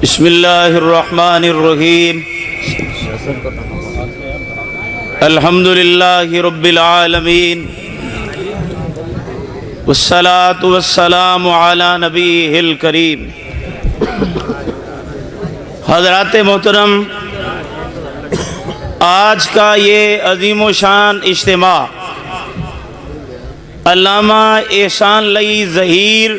بسم اللہ الرحمن الرحیم الحمد للہ رب العالمین والصلاة والسلام علی نبیہ الکریم۔ حضرات محترم، آج کا یہ عظیم و شان اجتماع علامہ احسان لئی ظہیر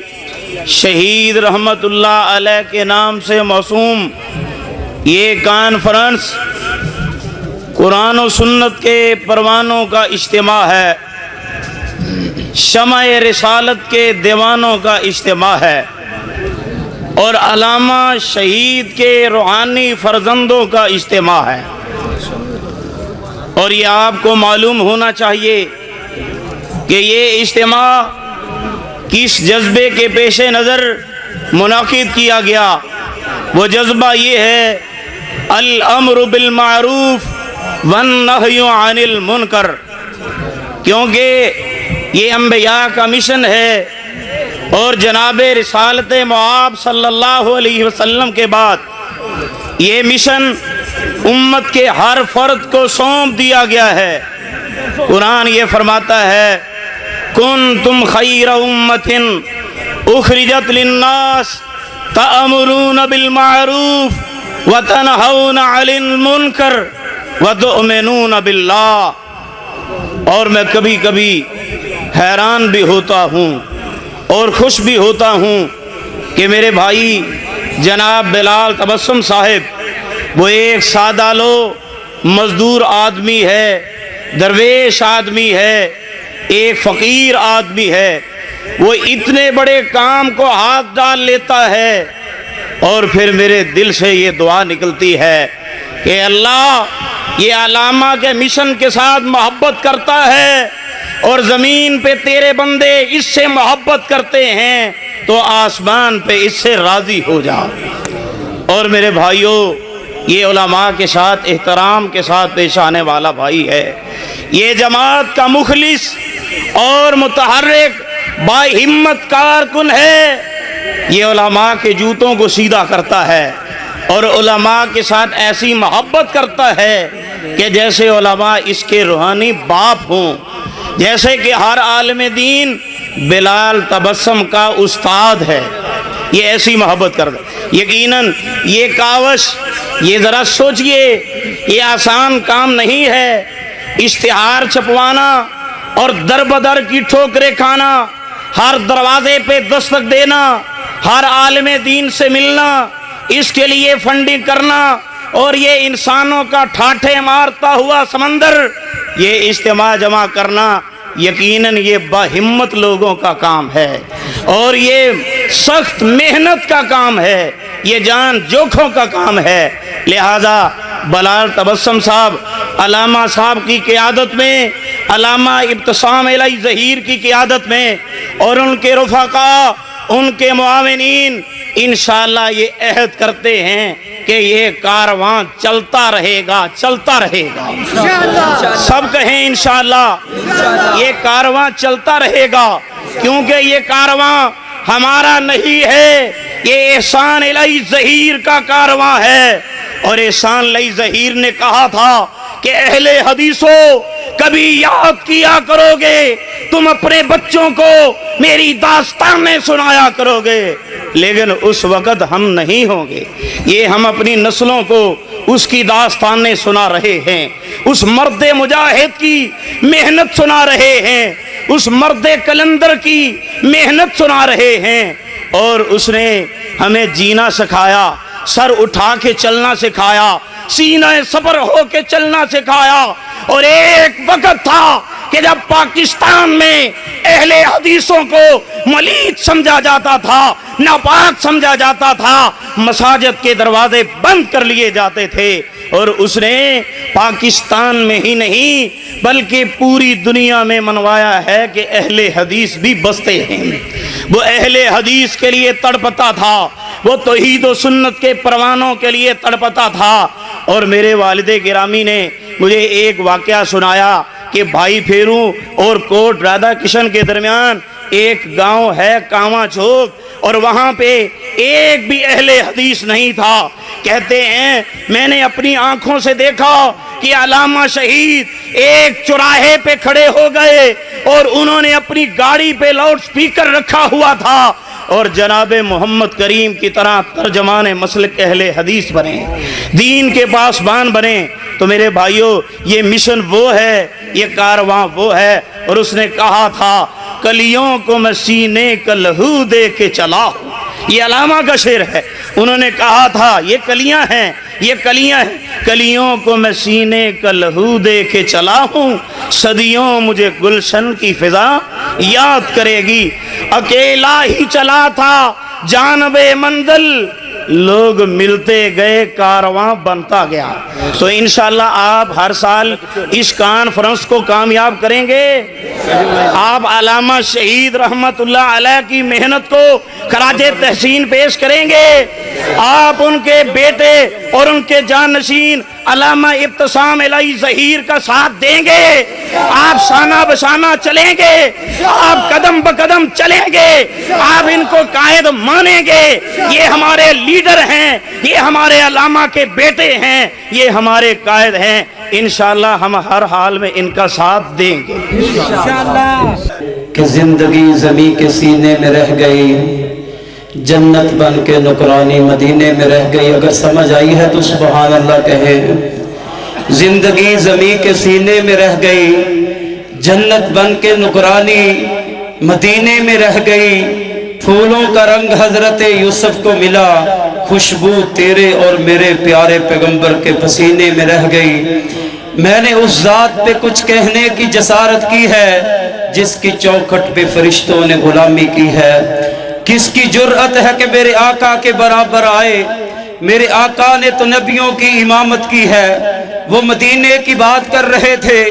شہید رحمت اللہ علیہ کے نام سے موسوم یہ کانفرنس قرآن و سنت کے پروانوں کا اجتماع ہے، شمع رسالت کے دیوانوں کا اجتماع ہے اور علامہ شہید کے روحانی فرزندوں کا اجتماع ہے۔ اور یہ آپ کو معلوم ہونا چاہیے کہ یہ اجتماع کس جذبے کے پیش نظر منعقد کیا گیا۔ وہ جذبہ یہ ہے الامر بالمعروف والنہی عن المنکر، کیونکہ یہ انبیاء کا مشن ہے اور جناب رسالت مآب صلی اللہ علیہ وسلم کے بعد یہ مشن امت کے ہر فرد کو سونپ دیا گیا ہے۔ قرآن یہ فرماتا ہے کنتم خیر امت اخرجت للناس تأمرون بالمعروف وتنہون عن المنکر وتؤمنون باللہ۔ اور میں کبھی کبھی حیران بھی ہوتا ہوں اور خوش بھی ہوتا ہوں کہ میرے بھائی جناب بلال تبسم صاحب وہ ایک سادہ لو مزدور آدمی ہے، درویش آدمی ہے، ایک فقیر آدمی ہے، وہ اتنے بڑے کام کو ہاتھ ڈال لیتا ہے اور پھر میرے دل سے یہ دعا نکلتی ہے کہ اللہ یہ علامہ کے مشن کے ساتھ محبت کرتا ہے اور زمین پہ تیرے بندے اس سے محبت کرتے ہیں تو آسمان پہ اس سے راضی ہو جا۔ اور میرے بھائیوں، یہ علماء کے ساتھ احترام کے ساتھ پیش آنے والا بھائی ہے، یہ جماعت کا مخلص اور متحرک با ہمت کارکن ہے، یہ علماء کے جوتوں کو سیدھا کرتا ہے اور علماء کے ساتھ ایسی محبت کرتا ہے کہ جیسے علماء اس کے روحانی باپ ہوں، جیسے کہ ہر عالم دین بلال تبسم کا استاد ہے، یہ ایسی محبت کرتا ہے۔ یقیناً یہ کاوش، یہ ذرا سوچئے، یہ آسان کام نہیں ہے۔ اشتہار چھپوانا اور در بدر کی ٹھوکریں کھانا، ہر دروازے پہ دستک دینا، ہر عالم دین سے ملنا، اس کے لیے فنڈنگ کرنا اور یہ انسانوں کا ٹھاٹھے مارتا ہوا سمندر یہ اجتماع جمع کرنا، یقیناً یہ باہمت لوگوں کا کام ہے اور یہ سخت محنت کا کام ہے، یہ جان جوکھوں کا کام ہے۔ لہذا بلال تبسم صاحب علامہ صاحب کی قیادت میں، علامہ ابتسام علی ظہیر کی قیادت میں اور ان کے رفقاء، ان کے معاونین انشاءاللہ یہ عہد کرتے ہیں کہ یہ کارواں چلتا رہے گا، چلتا رہے گا۔ سب کہیں انشاءاللہ یہ کارواں چلتا رہے گا، کیونکہ یہ کارواں ہمارا نہیں ہے، یہ احسان علی ظہیر کا کارواں ہے۔ اور احسان علی ظہیر نے کہا تھا کہ اہل حدیثوں کبھی یاد کیا کرو گے، تم اپنے بچوں کو میری داستانیں سنایا کرو گے، لیکن اس وقت ہم نہیں ہوں گے۔ یہ ہم اپنی نسلوں کو اس کی داستانیں سنا رہے ہیں، اس مرد مجاہد کی محنت سنا رہے ہیں، اس مرد کلندر کی محنت سنا رہے ہیں، اور اس نے ہمیں جینا سکھایا، سر اٹھا کے چلنا سکھایا، سینہ صبر ہو کے چلنا سکھایا۔ اور ایک وقت تھا کہ جب پاکستان میں اہل حدیثوں کو ملید سمجھا جاتا تھا، ناپاک سمجھا جاتا تھا، مساجد کے دروازے بند کر لیے جاتے تھے، اور اس نے پاکستان میں ہی نہیں بلکہ پوری دنیا میں منوایا ہے کہ اہل حدیث بھی بستے ہیں۔ وہ اہل حدیث کے لیے تڑپتا تھا، وہ توحید و سنت کے پروانوں کے لیے تڑپتا تھا۔ اور میرے والد گرامی نے مجھے ایک واقعہ سنایا کہ بھائی پھیروں اور کوٹ رادھا کشن کے درمیان ایک گاؤں ہے کانواں چوک، اور وہاں پہ ایک بھی اہل حدیث نہیں تھا۔ کہتے ہیں میں نے اپنی آنکھوں سے دیکھا کہ علامہ شہید ایک چوراہے پہ کھڑے ہو گئے اور انہوں نے اپنی گاڑی پہ لاؤڈ سپیکر رکھا ہوا تھا اور جناب محمد کریم کی طرح ترجمان مسلک اہل حدیث بنے، دین کے پاسبان بنے۔ تو میرے بھائیوں، یہ مشن وہ ہے، یہ کارواں وہ ہے۔ اور اس نے کہا تھا کلیوں کو میں سینے کا لہو دے کے چلا ہوں، یہ علامہ کا شعر ہے۔ انہوں نے کہا تھا یہ کلیاں ہیں، یہ کلیاں ہیں، کلیوں کو میں سینے کا لہو دے کے چلا ہوں، صدیوں مجھے گلشن کی فضا یاد کرے گی۔ اکیلا ہی چلا تھا جانب منزل، لوگ ملتے گئے کارواں بنتا گیا۔ تو انشاءاللہ آپ ہر سال اس کانفرنس کو کامیاب کریں گے۔ آپ علامہ شہید رحمت اللہ علیہ کی محنت کو خراج تحسین پیش کریں گے۔ آپ ان کے بیٹے اور ان کے جانشین علامہ ابتسام الہی ظہیر کا ساتھ دیں گے۔ آپ شانہ بشانہ چلیں گے، آپ قدم بقدم چلیں گے، آپ ان کو قائد مانیں گے۔ یہ ہمارے لیڈر ہیں، یہ ہمارے علامہ کے بیٹے ہیں، یہ ہمارے قائد ہیں۔ انشاءاللہ ہم ہر حال میں ان کا ساتھ دیں گے کہ زندگی زمیں کے سینے میں رہ گئی، جنت بن کے نکرانی مدینے میں رہ گئی۔ اگر سمجھ آئی ہے تو سبحان اللہ کہے۔ زندگی زمیں کے سینے میں رہ گئی، جنت بن کے نکرانی مدینے میں رہ گئی۔ پھولوں کا رنگ حضرت یوسف کو ملا، خوشبو تیرے اور میرے پیارے پیغمبر کے پسینے میں رہ گئی۔ میں نے اس ذات پہ کچھ کہنے کی جسارت کی ہے جس کی چوکھٹ پہ فرشتوں نے غلامی کی ہے۔ کس کی جرأت ہے کہ میرے آقا کے برابر آئے؟ میرے آقا نے تو نبیوں کی امامت کی ہے۔ وہ مدینے کی بات کر رہے تھے۔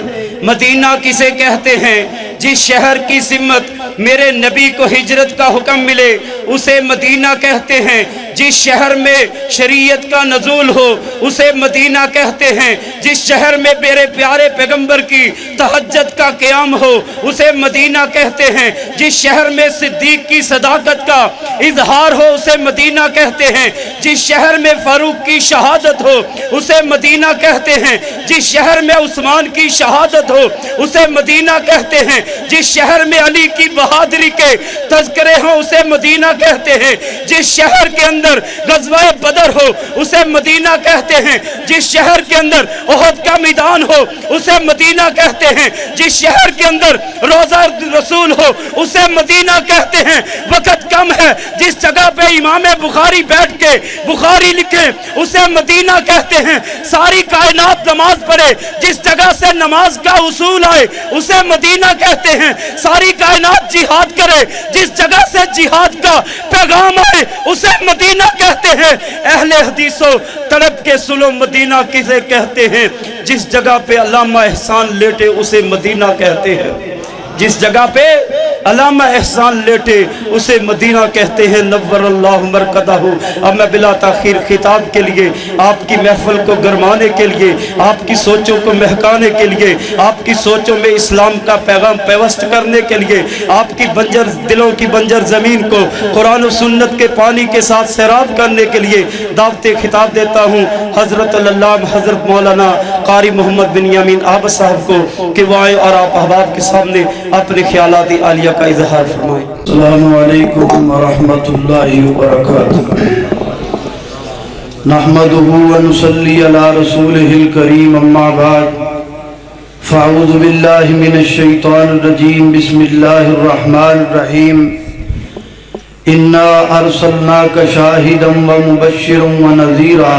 مدینہ کسے کہتے ہیں؟ جس شہر کی سمت میرے نبی کو ہجرت کا حکم ملے اسے مدینہ کہتے ہیں۔ جس شہر میں شریعت کا نزول ہو اسے مدینہ کہتے ہیں۔ جس شہر میں میرے پیارے پیغمبر کی تہجد کا قیام ہو اسے مدینہ کہتے ہیں۔ جس شہر میں صدیق کی صداقت کا اظہار ہو اسے مدینہ کہتے ہیں۔ جس شہر میں فاروق کی شہادت ہو اسے مدینہ کہتے ہیں۔ جس شہر میں عثمان کی شہادت ہو اسے مدینہ کہتے ہیں۔ جس شہر میں علی کی بہادری کے تذکرے ہوں اسے مدینہ کہتے ہیں۔ جس شہر کے اندر غزوہ بدر ہو اسے مدینہ کہتے ہیں۔ جس شہر کے اندر احد کا میدان ہو اسے مدینہ کہتے ہیں۔ جس شہر کے اندر روضہ رسول ہو اسے مدینہ کہتے ہیں۔ وقت کم ہے، جس جگہ پہ امام بخاری بیٹھ کے بخاری لکھیں اسے مدینہ کہتے ہیں۔ ساری کائنات نماز پڑھے، جس جگہ سے نماز کا اصول آئے اسے مدینہ کہتے ہیں۔ ساری کائنات جہاد کرے، جس جگہ سے جہاد کا پیغام آئے اسے مدینہ کہتے ہیں۔ اہل حدیثوں تڑپ کے سنو مدینہ کسے کہتے ہیں؟ جس جگہ پہ علامہ احسان لیٹے اسے مدینہ کہتے ہیں۔ جس جگہ پہ علامہ احسان لیٹے اسے مدینہ کہتے ہیں۔ نور اللہ مرکدہ۔ اب میں بلا تاخیر خطاب کے لیے، آپ کی محفل کو گرمانے کے لیے، آپ کی سوچوں کو مہکانے کے لیے، آپ کی سوچوں میں اسلام کا پیغام پیوست کرنے کے لیے، آپ کی بنجر دلوں کی بنجر زمین کو قرآن و سنت کے پانی کے ساتھ سیراب کرنے کے لیے دعوت خطاب دیتا ہوں حضرت اللہ حضرت مولانا قاری محمد بن یامین آباد صاحب کو کہ وہ آئے اور آپ احباب کے سامنے اپنے خیالات عالیہ کا اظہار فرمائیں۔ السلام علیکم ورحمۃ اللہ وبرکاتہ۔ نحمده ونصلي على رسوله الكريم اما بعد فاعوذ باللہ من الشیطان الرجیم بسم اللہ الرحمن الرحیم انا ارسلناک شاہدا ومبشرا ونذیرا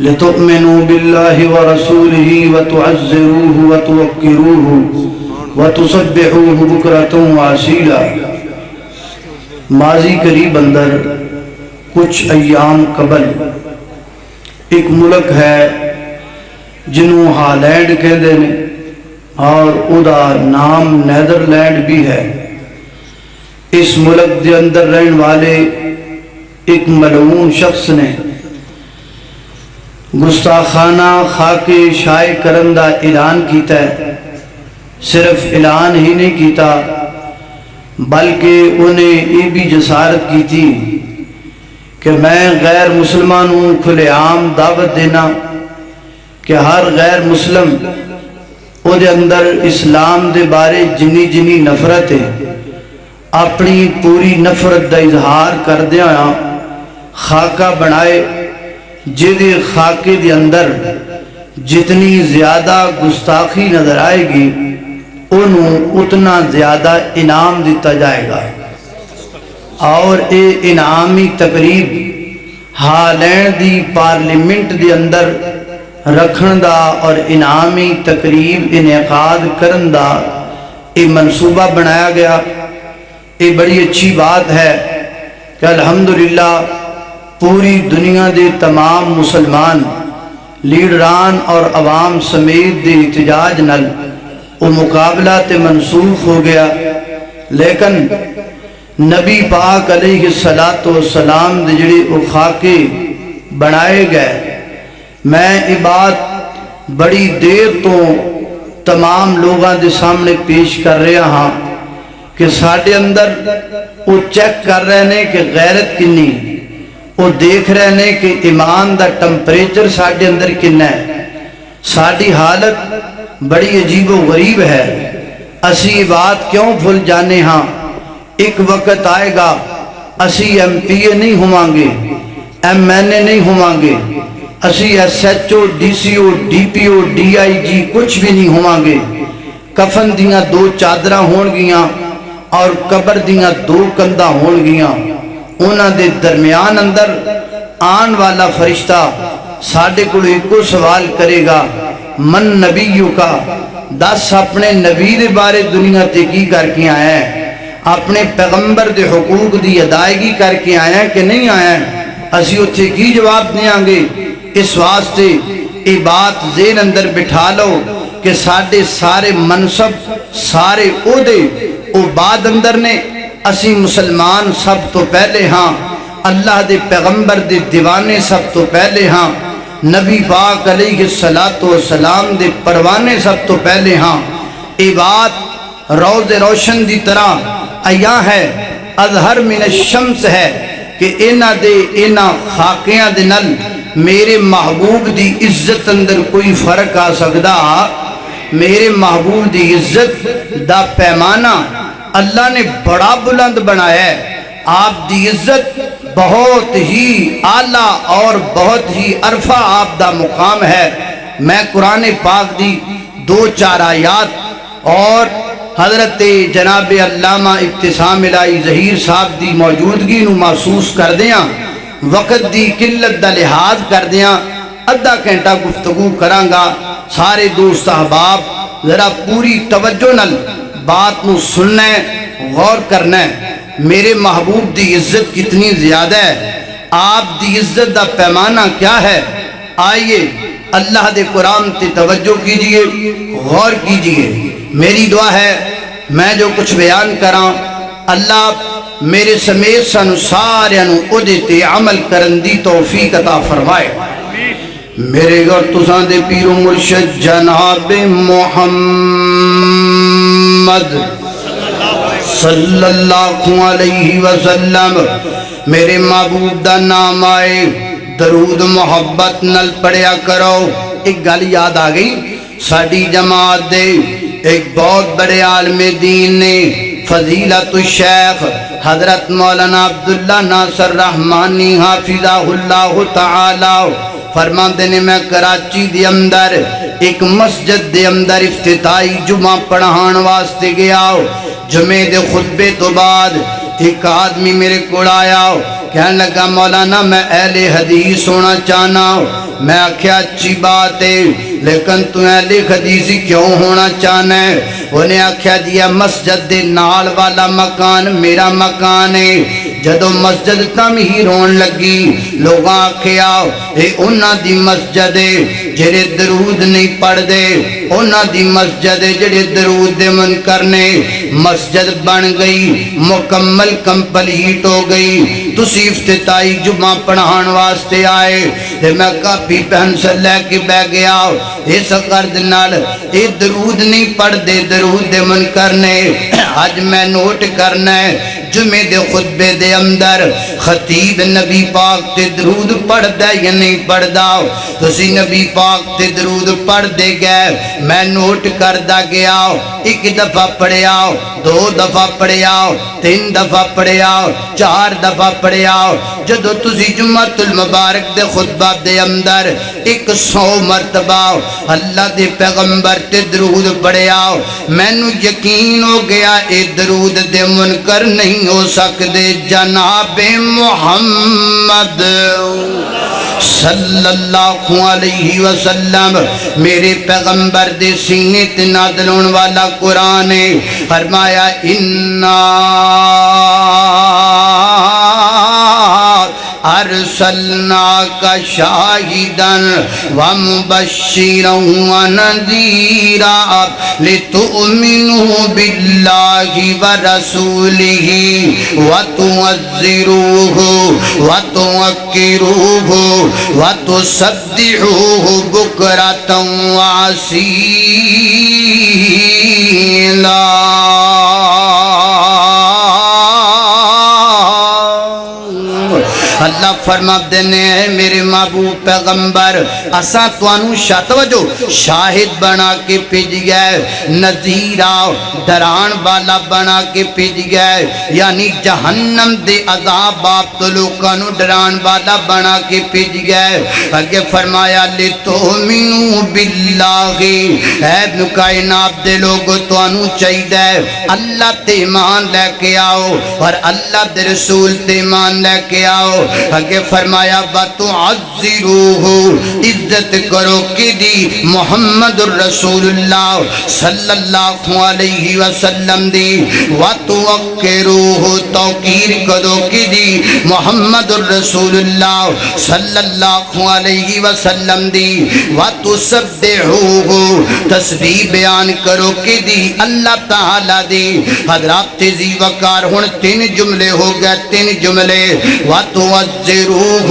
لتؤمنوا باللہ ورسولہ وتعزروہ وتوقروہ وَتُسَبِّحُوهُ بُكْرَةً وَأَصِيلًا۔ ماضی قریب اندر کچھ ایام قبل ایک ملک ہے جنہوں ہالینڈ کہندے نے اور ادا نام نیدرلینڈ بھی ہے۔ اس ملک دے اندر رہن والے ایک ملعون شخص نے گستاخانہ خاک شائع کرندہ اعلان کیتا ہے۔ صرف اعلان ہی نہیں کیتا بلکہ انہیں یہ بھی جسارت کی تھی کہ میں غیر مسلمانوں کھلے عام دعوت دینا کہ ہر غیر مسلم او دے اندر اسلام دے بارے جنی نفرت ہے اپنی پوری نفرت دا اظہار کر دیا خاکہ بنائے جدے خاکے دے اندر جتنی زیادہ گستاخی نظر آئے گی انہوں اتنا زیادہ انعام دیتا جائے گا اور اے انعامی تقریب ہالینڈ دی پارلیمنٹ دے اندر رکھن دا اور انعامی تقریب انعقاد کرن دا یہ منصوبہ بنایا گیا. یہ بڑی اچھی بات ہے کہ الحمدللہ پوری دنیا دے تمام مسلمان لیڈران اور عوام سمیت دے احتجاج نل وہ مقابلہ تے منسوخ ہو گیا. لیکن نبی پاک علیہ السلام دے جڑے وہ خاکے بنائے گئے میں یہ بات بڑی دیر تو تمام لوگاں دے سامنے پیش کر رہا ہاں کہ ساڑھے اندر وہ چیک کر رہے ہیں کہ غیرت کنی وہ دیکھ رہے ہیں کہ ایمان دا ٹمپریچر ساڑھے اندر کننا ہے. ساڑھی حالت بڑی عجیب و غریب ہے. اسی یہ بات کیوں بھول جانے ہاں ایک وقت آئے گا اسی ایم پی اے نہیں ہوں گے ایم این اے نہیں ہوں گے اسی S H O D C O D P O D I G کچھ بھی نہیں ہوں گے. کفن دیاں دو چادرہ ہون گیاں اور قبر دیاں دو کندہ ہون گیاں. انہاں دے درمیان اندر آن والا فرشتہ ساڑھے کو ایک سوال کرے گا من نبیوں کا دس اپنے نبی دے بارے دنیا تے کی کر کے آیا ہے اپنے پیغمبر دے حقوق دی ادائیگی کر کے آیا ہے کہ نہیں آیا ہے. اسی اتھے کی جواب دیں آنگے. اس واسطے یہ بات ذہن اندر بٹھا لو کہ ساڑھے سارے منصب سارے عہدے او بعد اندر نے. اسی مسلمان سب تو پہلے ہاں اللہ دے پیغمبر دے دیوانے سب تو پہلے ہاں نبی پاک علیہ السلام دے پروانے سب تو پہلے ہاں. یہ بات روز روشن دی طرح ایاں ہے اظہر من الشمس ہے کہ اینا خاکیاں دے نل میرے محبوب دی عزت اندر کوئی فرق آ سکدا. میرے محبوب دی عزت دا پیمانہ اللہ نے بڑا بلند بنایا ہے. آپ دی عزت بہت ہی اعلیٰ اور بہت ہی عرفہ آپ دا مقام ہے. میں قرآن پاک دی 2-4 آیات اور حضرت جناب علامہ ابتسام الہی ظہیر صاحب دی موجودگی نو محسوس کر دیاں وقت دی قلت دا لحاظ کر دیاں ادھا گھنٹہ گفتگو کرانگا. سارے دوست احباب ذرا پوری توجہ نل بات نو سننا ہے غور کرنا ہے. میرے محبوب دی عزت کتنی زیادہ ہے آپ دی عزت دا پیمانہ کیا ہے. آئیے اللہ دے قرآن تے توجہ کیجئے غور کیجئے. میری دعا ہے میں جو کچھ بیان کراں اللہ میرے سمیت سانو سارے انو اودے تے عمل کرن دی توفیق عطا فرمائے. میرے گھر تساں دے پیر و مرشد جناب محمد صلی اللہ علیہ وسلم میرے محبوب دا نام آئے درود محبت نل پڑھیا کرو. ایک گل یاد آ گئی ساڑھی جماعت دے ایک بہت بڑے عالم دین نے فضیلت الشیخ حضرت مولانا عبداللہ ناصر رحمانی حافظہ اللہ تعالی فرماندے نے میں کراچی دے اندر ایک مسجد دے اندر افتتاحی جمعہ پڑھان واسطے گیا. جمعے دے خطبے تو بعد ایک آدمی میرے کوڑ آیا کہنے لگا مولانا میں اہل حدیث ہونا چاہنا. میں آکھیا اچھی بات ہے لیکن تو اہل حدیثی کیوں ہونا چاہنا ہے. انہیں آکھیا دیا مسجد دے نال والا مکان میرا مکان ہے. جدو مسجد تعمیر ہون لگی لوگ آکھیا اے انہاں دی مسجد ہے جڑے درود نہیں پڑھ دے انہاں دی مسجد ہے جڑے درود دے منکر نے. مسجد بن گئی مکمل کمپلیٹ ہو گئی تسی افتتاحی جمعہ پڑھان واسطے آئے تے میں کاپی پینسل لے کے بہ گیا اس قرد نال اے درود نہیں پڑھ دے درود دے منکر نے آج میں نوٹ کرنا ہے جمعے دے خطبے دے اندر خطیب نبی پاک تے درود پڑھ دے یا نہیں پڑھ دا تسی نبی پاک تے درود پڑھ دے گئے میں نوٹ کردہ گیا ایک دفعہ پڑھے آؤ دو دفعہ پڑھے آؤ تین دفعہ پڑھے آؤ چار دفعہ پڑھے آؤ جدو تسی جمعۃ المبارک دے خطبہ دے اندر 100 مرتبہ اللہ دے پیغمبر تے درود پڑھے آؤ میں نو یقین ہو گیا اے درود دے منکر نہیں ہو سکتے جناب محمد صلی اللہ علیہ وسلم میرے پیغمبر دے سینے تے نازل ہون والا قرآن ہے فرمایا انا ارسلناک شاہدا ومبشرا ونذیرا لتؤمنوا باللہ ورسولہ وتعزروہ وتوقروہ وتسبحوہ بکرۃ وعصیلا اللہ فرما دینے ہیں میرے محبوب پیغمبر اساں توانو توجہ شاہد بنا کے بھیج گئے نذیرہ ڈران والا بنا کے بھیج گئے یعنی جہنم دے عذاب آپ تو لوگوں ڈران والا بنا کے بھیج گئے آگے فرمایا لتؤمنوا باللہ اے کائنات دے لوگ توانو چاہیے اللہ تے ایمان لے کے آؤ اور اللہ دے رسول تے ایمان لے کے آؤ آگے فرمایا وَتُعَذِّرُوهُ عزت کرو کی دی محمد الرسول اللہ صلی اللہ علیہ وسلم دی وَتُوَقِّرُوهُ توقیر کرو کی دی محمد الرسول اللہ صلی اللہ علیہ وسلم دی وَتُسَبِّحُوهُ تسبیح بیان کرو کی دی اللہ تعالی دی حضرات تیزی وقار ہن 3 جملے ہو گئے 3 جملے وَتُوَزِّرُوهُ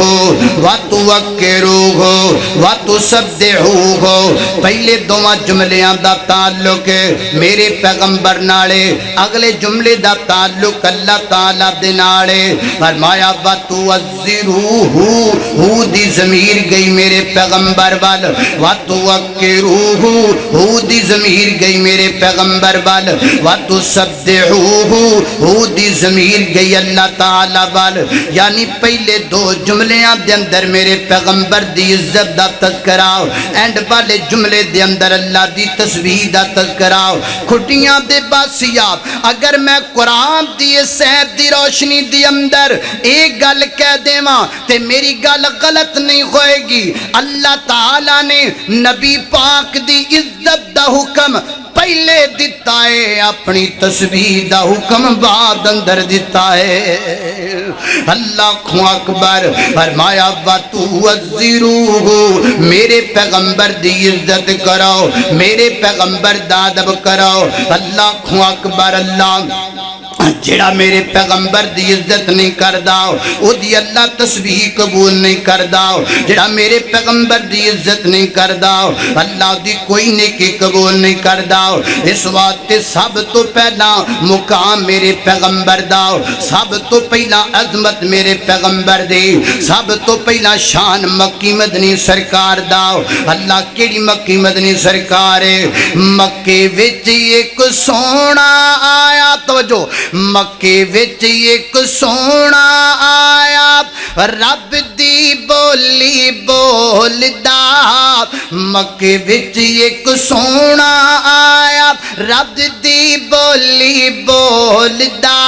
وَتُوَقِّرُوهُ وَتُسَبِّحُوهُ پہلے دوما جملیاں دا تعلق میرے پیغمبر نالے اگلے جملے دا تعلق اللہ تعالیٰ دے نالے فرمایا وَتُوَزِّرُوهُ ہو دی ضمیر گئی میرے پیغمبر وال وَتُوَقِّرُوهُ ہو دی ضمیر گئی میرے پیغمبر وال وَتُسَبِّحُوهُ ہو دی ضمیر گئی اللہ تعالیٰ وال یعنی پہلے 2 جملیاں دے اندر میرے پیغمبر دی عزت دا تذکراؤ اینڈ والے جملے دے اندر اللہ دی تسبیح دا تذکراؤ کھٹیاں دے باسیات اگر میں قرآن دی صحب دی روشنی دی اندر ایک گل کہہ دے ماں تے میری گل غلط نہیں ہوئے گی اللہ تعالیٰ نے نبی پاک دی عزت دا حکم پہلے دیتا ہے اپنی تسبیح دا حکم بعد اندر دیتا ہے اللہ اکبر فرمایا وَتُوَزِّرُوهُ میرے پیغمبر دی عزت کرو میرے پیغمبر دا ادب کرو اللہ اکبر اللہ جڑا میرے پیغمبر دی عزت نہیں کردہ او دی اللہ تسبیح قبول نہیں کردہ جڑا میرے پیغمبر دی عزت نہیں کردہ اللہ دی کوئی نیکی قبول نہیں کردہ اس واسطے سب تو پہلا مقام میرے پیغمبر دا سب تو پہلا عظمت میرے پیغمبر دی سب تو پہلا شان مکی مدنی سرکار دا اللہ کیڑی مکی مدنی سرکار ہے مکے وچ ایک سونا آیا توجہ مکے وچ ایک سونا آیا رب دی بولی بولدا مکے وچ ایک سونا آیا رب دی بولی بولدا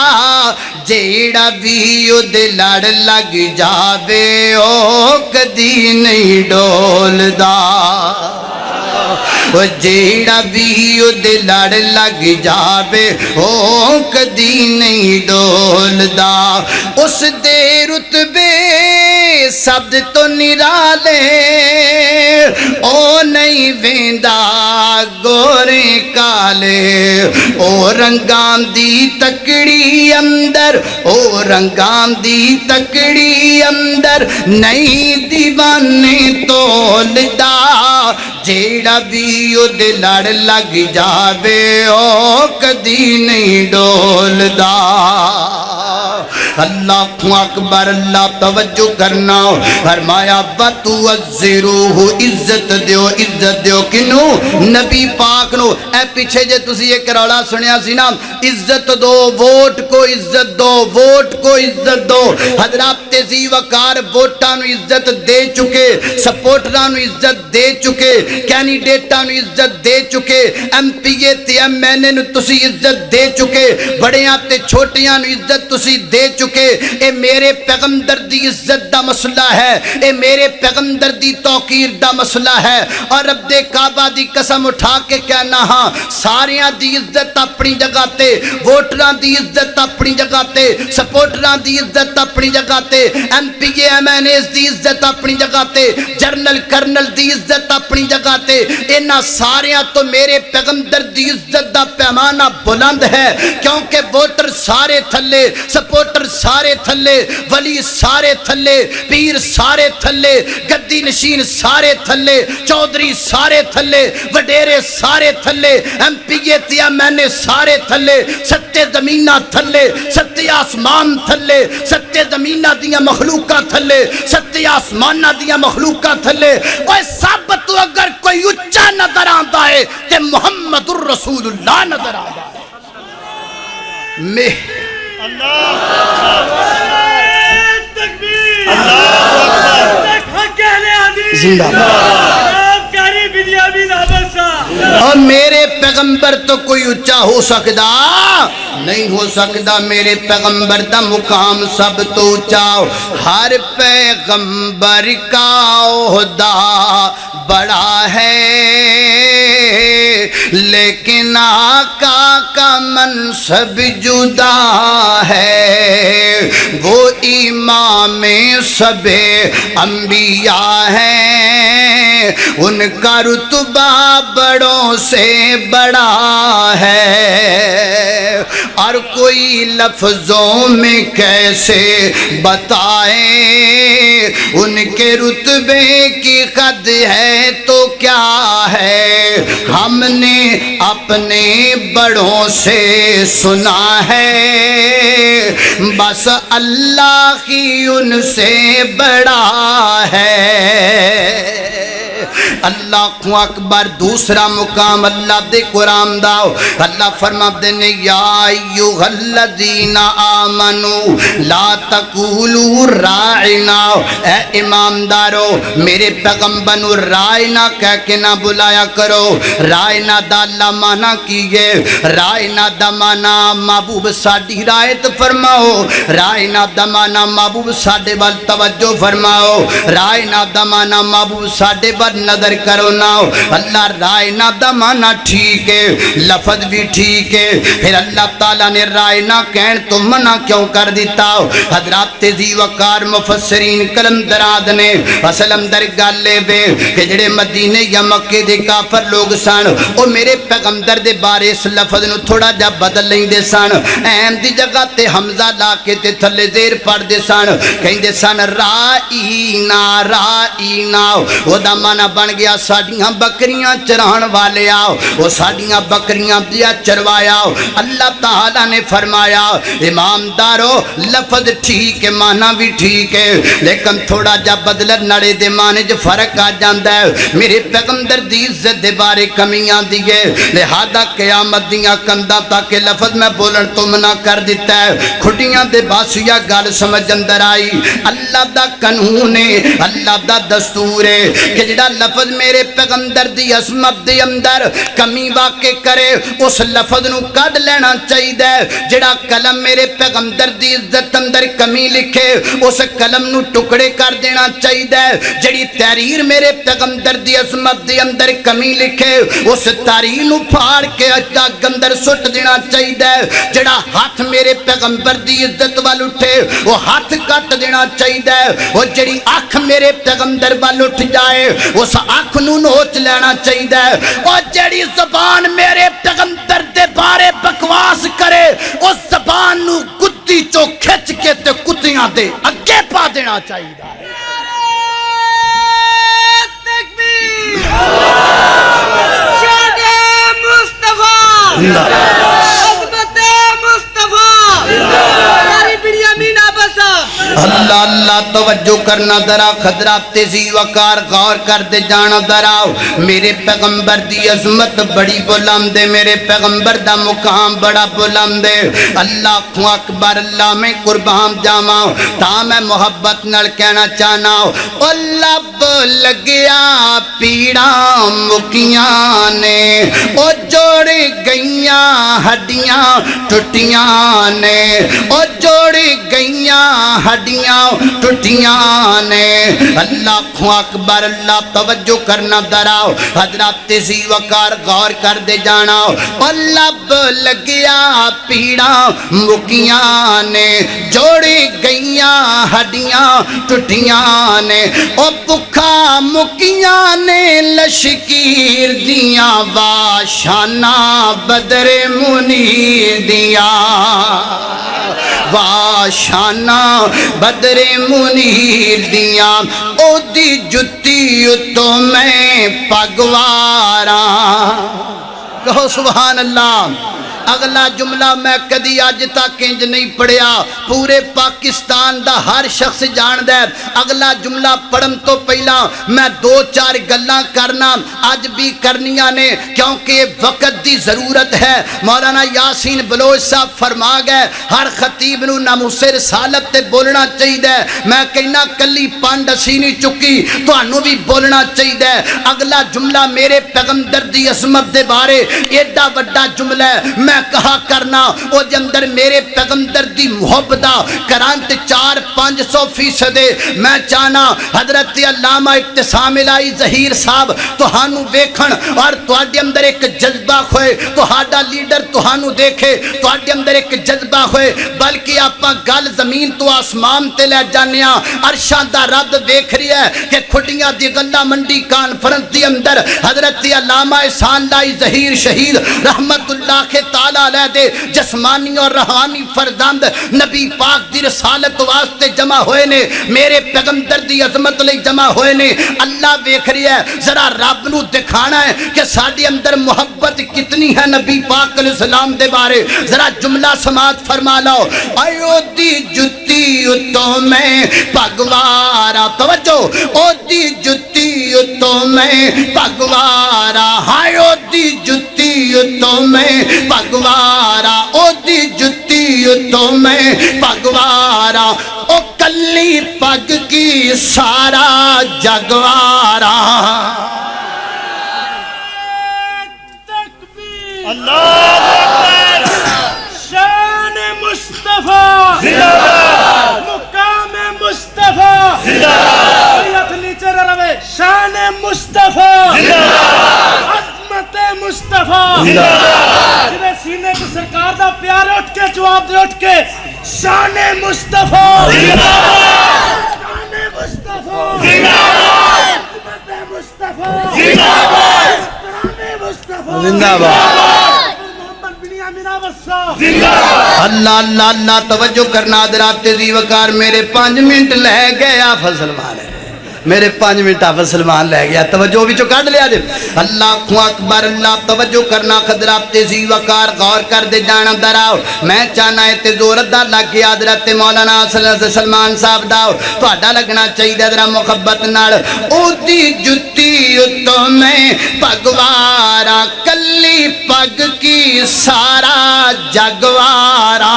جیڑا بھی او دے لڑ لگ جاوے او کدی نہیں ڈولدا وہ جیڑا بھی اودے لڑ لگ جاوے او کدی نہیں ڈولدا اس دے رتبے سب تو نرالے او نہیں ویندا گورے کالے او رنگام دی تکڑی اندر او رنگام دی تکڑی اندر نہیں دیوانے تولدا جیڑا بھی اودے لڑ لگ جاوے او کدی نہیں ڈولدا اللہ اکبر اللہ توجہ کرنا فرمایا بتوزروہ عزت دیو کنو نبی پاک نو اے پیچھے جے تسی یہ کراڑا سنیا سی نا عزت دو ووٹ کو عزت دو ووٹ کو عزت دو حضرات تیزی وقار ووٹانو عزت دے چکے سپورٹرانو عزت دے چکے کینیڈیٹانو عزت دے چکے ایم پی اے تے ایم این اے نو تسی عزت دے چکے بڑیاں تے چھوٹیاں نو عزت تسی دے چکے اے میرے پیغمبر دی عزت دا مسئلہ ہے اے میرے پیغمبر دی توقیر دا مسئلہ ہے اور رب دے کعبہ دی قسم اٹھا کے کہنا ہاں ساریاں دی عزت اپنی جگہ تے ووٹران دی عزت اپنی جگہ تے سپورٹران دی عزت اپنی جگہ تے M P A M N As دی عزت اپنی جگہ تے جرنل کرنل دی عزت اپنی جگہ تے انہاں ساریاں تو میرے پیغمبر دی عزت دا پیمانہ بلند ہے کیونکہ ووٹر سارے تھلے سپورٹر سارے تھلے ولی سارے تھلے پیر سارے تھلے گدی نشین سارے تھلے چودری سارے تھلے وڈیرے سارے تھلے ایم پی اے تے ایم این اے سارے تھلے ستے زمینہ تھلے ستے آسمان تھلے ستے زمینہ دیا مخلوقہ تھلے ستے آسمانہ دیا مخلوقہ تھلے اوہ سب تو اگر کوئی اچھا نظر آندا ہے تے محمد الرسول اللہ نظر آندا ہے میں اور میرے پیغمبر تو کوئی اچھا ہو سکدا نہیں ہو سکدا میرے پیغمبر دا مقام سب تو اچھا ہر پیغمبر کا عہدہ بڑا ہے لیکن آقا کا منصب جدا ہے وہ امام سب انبیاء ہیں ان کا رتبہ بڑوں سے بڑا ہے اور کوئی لفظوں میں کیسے بتائیں ان کے رتبے کی قد ہے تو کیا ہے ہم نے اپنے بڑوں سے سنا ہے بس اللہ ہی ان سے بڑا ہے اللہ اکبر دوسرا مقام اللہ دے قرآن داؤ اللہ فرما دینے یا ایوہ الذین آمنوا لا تقولوا رائنا اے امامدارو میرے پیغمبر رائنا کہہ کے نہ بلایا کرو رائنا دا اللہ مانا کیے رائنا دا مانا محبوب ساڑھی رائت فرماؤ رائنا دا مانا محبوب ساڑھے وال توجہ فرماؤ رائنا دا مانا محبوب ساڑھے وال نظر کرو ناؤ اللہ رائنا دا مانا ٹھیک ہے لفظ بھی ٹھیک ہے پھر اللہ تعالیٰ نے رائنا کہن تو منع کیوں کر دیتا حضرات تیزی وقار مفسرین کلم دراد نے اسلم در گالے بے کہ جڑے مدینے یا مکہ دے کافر لوگ سان او میرے پیغمبر دے بارے اس لفظ نو تھوڑا جا بدل لیں دے سان اہم دی جگہ تے حمزہ لا کے تے تھلے زیر پڑھ دے سان کہیں دے سان رائینا رائینا او دا مانا بن گیا ساڑیاں بکریاں چران والے آؤ وہ ساڑیاں بکریاں دیا چروایا اللہ تعالیٰ نے فرمایا امام دارو لفظ ٹھیک ہے معنی بھی ٹھیک ہے لیکن تھوڑا جا بدلت نڑے دے معنی جو فرق آ جاندہ ہے میرے پیغمبر دی عزت دے بارے کمیاں دیئے لہذا قیامت دیاں کندہ تاکہ لفظ میں بولن تو منع کر دیتا ہے کھٹیاں دے باسیا گال سمجھ اندر آئی اللہ دا قانون ہے اللہ دا دستور ہے کہ جڑا لفظ لفظ میرے پیغمبر دی عظمت دے اندر کمی واقع کرے اس لفظ نو کڈ لینا چاہیے جڑا قلم میرے پیغمبر دی عزت اندر کمی لکھے اس قلم نو ٹکڑے کر دینا چاہیے جڑی تحریر میرے پیغمبر دی عظمت دے اندر کمی لکھے اس تحریر نو پھاڑ کے اگ اندر سٹ دینا چاہیے جڑا ہاتھ میرے پیغمبر دی عزت وال اٹھے وہ ہاتھ کٹ دینا چاہیے وہ جڑی اکھ میرے پیغمبر وال اٹھ جائے اس اکھ نو نوچ لینا چاہیے اور جڑی زبان میرے پیغمبر دے بارے بکواس کرے اس زبان نو کتی چو کھچ کے تے کتیاں دے اگے پا دینا چاہیے تکبیر شان مصطفیٰ عظمت مصطفیٰ ہماری بنیامین آبسا اللہ اللہ توجہ کرنا درا خضرات تیزی وقار غور کر دے جانا درا میرے پیغمبر دی عظمت بڑی بلند ہے میرے پیغمبر دا مقام بڑا بلند ہے اللہ کو اکبر اللہ میں قربان جاواں تا میں محبت نال کہنا چاہنا او لب لگیا پیڑاں مکیاں نے او جوڑ گئیاں ہڈیاں ٹوٹیاں نے او جوڑ گئیاں ہڈیاں ٹوٹیاں نے اللہ کو اکبر اللہ توجہ کرنا دراؤ حضرات تیزی وقار غور کر دے جانا او لب لگیا پیڑاں مکیاں نے جوڑی گئیاں ہڈیاں ٹوٹیاں نے او بکھا مکیاں نے لشکیر دیاں واشانہ بدر منیر دیاں واشانہ بدر منیر دیاں او دی جتی تو میں پگواراں کہو سبحان اللہ اگلا جملہ میں کدی آج تک انج نہیں پڑھیا پورے پاکستان دا ہر شخص جان دے اگلا جملہ پڑھن تو پہلا میں دو چار گلاں کرنا آج بھی کرنیاں نے کیونکہ وقت دی ضرورت ہے مولانا یاسین بلوچ صاحب فرما گئے ہر خطیب نو ناموس رسالت تے بولنا چاہیے میں کہنا کلی پانڈ اسی نہیں چکی تو انو بھی بولنا چاہیے اگلا جملہ میرے پیغمبر دی عظمت دے بارے ایڈا وڈا جملہ ہے میں کہا کرنا او دے اندر میرے پیغمبر دی محبت کرانت 400-500% میں چاہنا حضرت علامہ ابتسام الہی ظہیر صاحب توہانو دیکھن اور توہاڈے اندر ایک جذبہ ہوئے توہاڈا لیڈر توہانو دیکھے توہاڈے اندر ایک جذبہ ہوئے بلکہ آپاں گل زمین تو آسمان تے لے جانیاں عرشاں دا رب دیکھ رہی ہے کہ کھڑیاں دی غلہ منڈی کانفرنس دی اندر حضرت علامہ احسان الہی ظہیر شہید رحمت اللہ کے تعالیٰ علیہ دے جسمانی اور روحانی فرزند نبی پاک دی رسالت واسطے جمع ہوئے نے میرے پیغمبر دی عظمت لئی جمع ہوئے نے اللہ دیکھ رہی ہے ذرا رب نو دکھانا ہے کہ ساڈے اندر محبت کتنی ہے نبی پاک علیہ السلام دے بارے ذرا جملہ سماعت فرما لو ایو دی جتی تو میں پگوارا توجہ او دی جتی تو میں پگوارا ہائیو دی جتی تو میں پگوارا او دی جتی تو میں پگوارا او کلی پگ کی سارا جگوارا اللہ اکبر شان مصطفیٰ زندہ باد مقام مصطفیٰ زندہ باد نیچے روے شان مصطفیٰ زندہ باد عظمت مصطفیٰ زندہ باد جنہیں سینے کی سرکار دا پیار اٹھ کے جواب دے اٹھ کے شان مصطفیٰ زندہ باد شان مصطفیٰ زندہ باد عظمت مصطفیٰ زندہ باد احترام مصطفیٰ زندہ باد اللہ اللہ اللہ توجہ کرنا حضرات تیزی وقار میرے 5 منٹ لے گئے آفت سلمان ہے میرے 5 منٹ آفت سلمان لے گیا توجہ بھی چکا لیا دے اللہ کو اکبر اللہ توجہ کرنا حضرات تیزی وقار غور کر دے جانا دراؤ میں چاہنا ہے تے زور دا لگ گیا حضرت مولانا سلمان صاحب داؤ تو اڈا لگنا چاہیے حضرت محبت نال او دی جتی تو میں پگوارا کلی پگ کی سارا جگوارا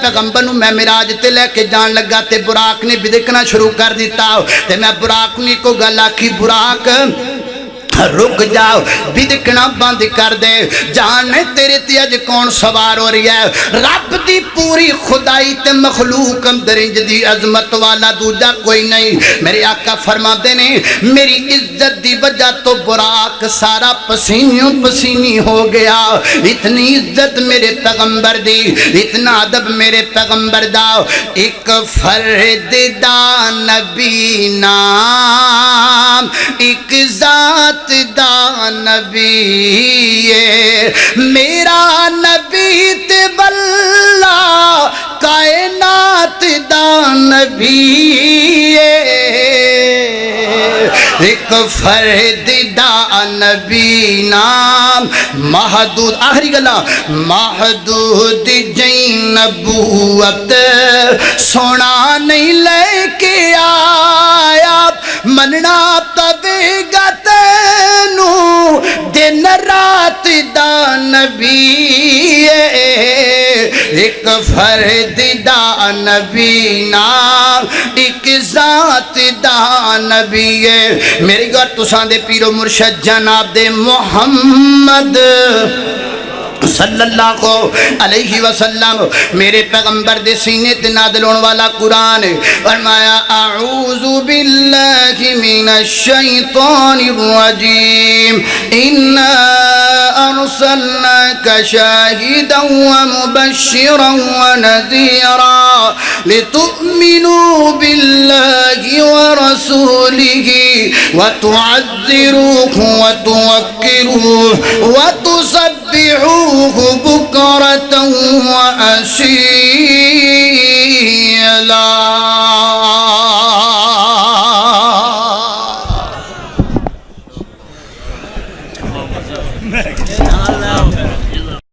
پیغمبر نو میں معراج تے لے کے جان لگا تے براق نے بدکنا شروع کر دیتا تے میں براق نے کو گل آکھی براق رک جاؤ بدکنا بند کر دے جان تیرے تے اج کون سوار ہو رہی ہے رب دی پوری خدائی تے مخلوق اندر انج دی عظمت والا دوجا کوئی نہیں میرے آقا فرماتے نے میری عزت دی وجہ تو براق سارا پسینیوں پسینی ہو گیا اتنی عزت میرے پیغمبر دی اتنا ادب میرے پیغمبر دا ایک فرد دا نبی نام ایک ذات دا نبی میرا نبی تے واللہ کائنات دا نبی ایک فرد دا نبی نام محدود آخری گلا محدود جین نبوت سونا نہیں لے کے آیا مننا پوے گا تینو دن رات دا نبی ایک فرد دا نبی نام ایک ذات دا نبی میری گھر تساں دے پیرو مرشد جناب دے محمد صلی اللہ علیہ وسلم میرے پیغمبر دے سینے تے نازل ہونے والا قرآن فرمایا اعوذ باللہ من الشیطان الرجیم انا ارسلناک شاہدا ومبشرا ونذیرا لتؤمنوا باللہ ورسولہ وتعذروه وتوکروه وتسبحوه بكرة وأصيلا